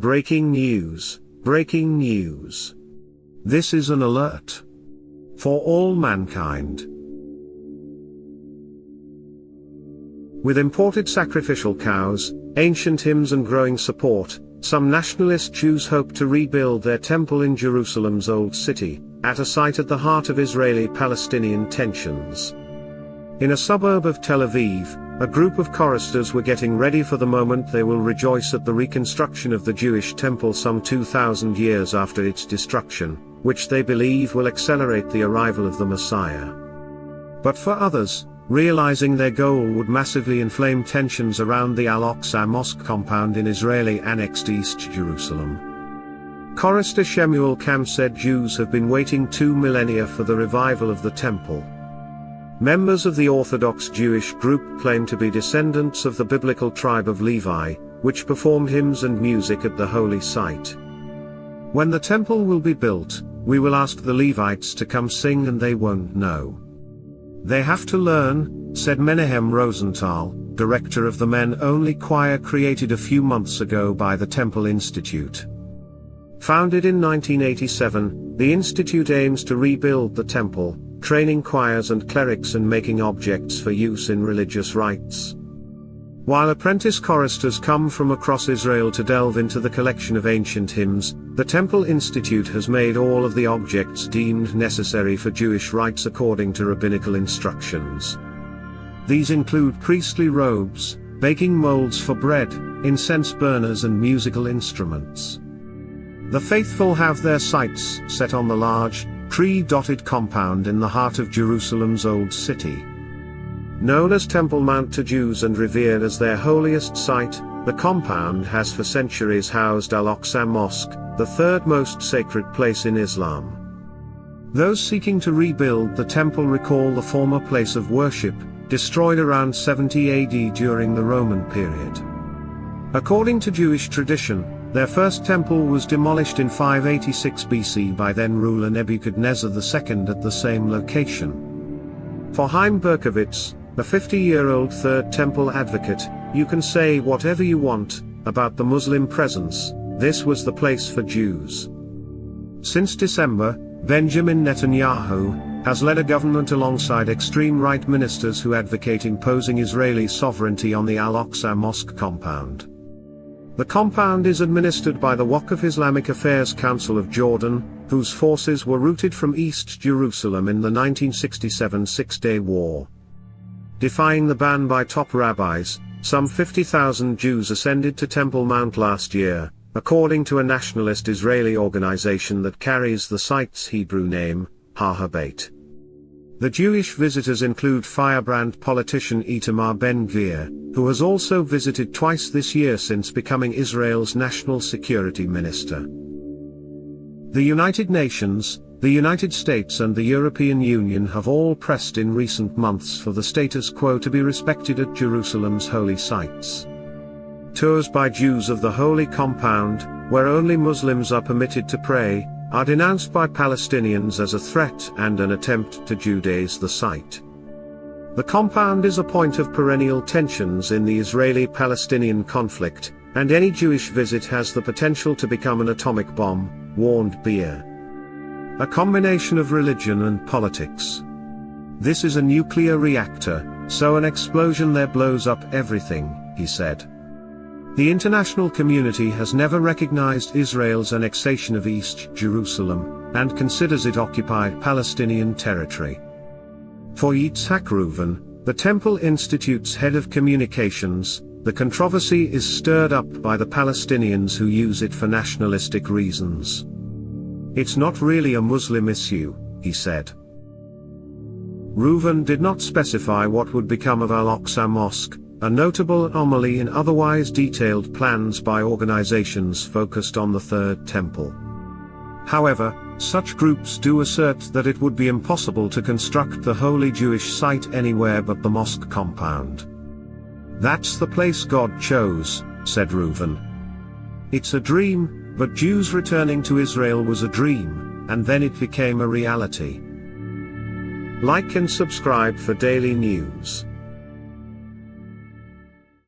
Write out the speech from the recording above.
Breaking news, breaking news. This is an alert for all mankind. With imported sacrificial cows, ancient hymns and growing support, some nationalist Jews hope to rebuild their temple in Jerusalem's Old City, at a site at the heart of Israeli-Palestinian tensions. In a suburb of Tel Aviv, a group of choristers were getting ready for the moment they will rejoice at the reconstruction of the Jewish temple some 2,000 years after its destruction, which they believe will accelerate the arrival of the Messiah. But for others, realizing their goal would massively inflame tensions around the Al-Aqsa mosque compound in Israeli-annexed East Jerusalem. Chorister Shmuel Kam said Jews have been waiting 2 millennia for the revival of the temple. Members of the Orthodox Jewish group claim to be descendants of the biblical Tribe of Levi, which perform hymns and music at the holy site. When the temple will be built, we will ask the Levites to come sing and they won't know. They have to learn, said Menahem Rosenthal, director of the men-only choir created a few months ago by the Temple Institute. Founded in 1987, the institute aims to rebuild the temple, training choirs and clerics and making objects for use in religious rites. While apprentice choristers come from across Israel to delve into the collection of ancient hymns, the Temple Institute has made all of the objects deemed necessary for Jewish rites according to rabbinical instructions. These include priestly robes, baking molds for bread, incense burners and musical instruments. The faithful have their sights set on the large, tree-dotted compound in the heart of Jerusalem's Old City. Known as Temple Mount to Jews and revered as their holiest site, the compound has for centuries housed Al-Aqsa Mosque, the third most sacred place in Islam. Those seeking to rebuild the temple recall the former place of worship, destroyed around 70 AD during the Roman period. According to Jewish tradition, their first temple was demolished in 586 BC by then-ruler Nebuchadnezzar II at the same location. For Chaim Berkowitz, a 50-year-old Third Temple advocate, you can say whatever you want about the Muslim presence, this was the place for Jews. Since December, Benjamin Netanyahu has led a government alongside extreme right ministers who advocate imposing Israeli sovereignty on the Al-Aqsa Mosque compound. The compound is administered by the Waqf Islamic Affairs Council of Jordan, whose forces were routed from East Jerusalem in the 1967 Six-Day War. Defying the ban by top rabbis, some 50,000 Jews ascended to Temple Mount last year, according to a nationalist Israeli organization that carries the site's Hebrew name, Ha-Habait. The Jewish visitors include firebrand politician Itamar Ben-Gvir, who has also visited twice this year since becoming Israel's national security minister. The United Nations, the United States and the European Union have all pressed in recent months for the status quo to be respected at Jerusalem's holy sites. Tours by Jews of the holy compound, where only Muslims are permitted to pray, are denounced by Palestinians as a threat and an attempt to Judaize the site. The compound is a point of perennial tensions in the Israeli-Palestinian conflict, and any Jewish visit has the potential to become an atomic bomb, warned Beer. A combination of religion and politics. This is a nuclear reactor, so an explosion there blows up everything, he said. The international community has never recognized Israel's annexation of East Jerusalem, and considers it occupied Palestinian territory. For Yitzhak Reuven, the Temple Institute's head of communications, the controversy is stirred up by the Palestinians who use it for nationalistic reasons. It's not really a Muslim issue, he said. Reuven did not specify what would become of Al-Aqsa Mosque, a notable anomaly in otherwise detailed plans by organizations focused on the Third Temple. However, such groups do assert that it would be impossible to construct the holy Jewish site anywhere but the mosque compound. That's the place God chose, said Reuven. It's a dream, but Jews returning to Israel was a dream, and then it became a reality. Like and subscribe for daily news.